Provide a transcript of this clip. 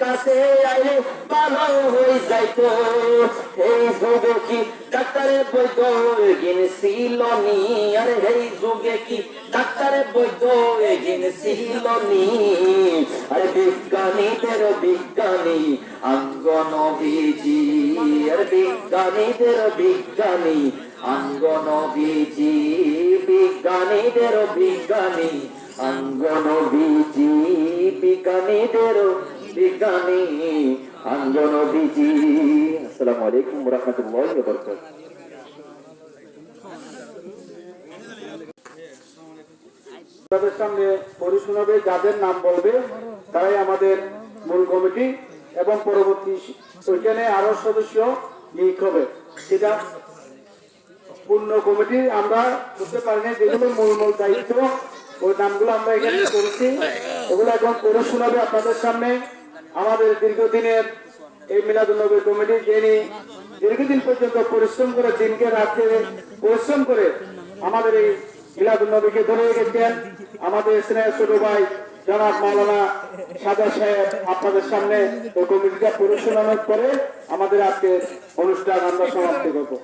কাছে আইলে ভালো হয়ে যাইতো। এই যুগে কি ডাক্তারের বৈদ্য এগিন ছিল নি, আরে এই যুগে কি ডাক্তারের বৈদ্য এগিন ছিল নি। আরে বিজ্ঞানীদের বিজ্ঞানী অঙ্গ নবীজি, আরে বিজ্ঞানীদের বিজ্ঞানী অঙ্গ নবীজি, বিজ্ঞানীদের বিজ্ঞানী অঙ্গ নবীজি, বিজ্ঞানীদের বিজ্ঞানী অঙ্গ নবীজি। আসসালামু আলাইকুম ওয়া রাহমাতুল্লাহি ওয়া বারাকাতুহু। তাদের সামনে পড়ে শোনাবে, যাদের নাম বলবে তারাই আমাদের মূল কমিটি, এবং পরবর্তী ওইখানে আরো সদস্য নিয়োগ হবে। সেটা পূর্ণ কমিটি আমরা বুঝতে পারিনি, যেগুলো মূল মূল দায়িত্ব ওই নামগুলো আমরা এখানে করেছি, ওগুলো এখন পড়ে শোনাবে আপনাদের সামনে আমাদের দীর্ঘদিনের এই মিলাদুন্নবী কমিটি, যিনি দীর্ঘদিন পর্যন্ত পরিশ্রম করে, দিনকে রাতে পরিশ্রম করে আমাদের এই মিলাদুন্নবীকে ধরে রেখেছেন। আমাদের স্নেহের ছোট ভাই জনাব মাওলানা সাদা সাহেব আপনাদের সামনে ওই কমিটিটা পড়ে শোনানোর পরে আমাদের আজকে অনুষ্ঠান আমরা সমাপ্তি করবো।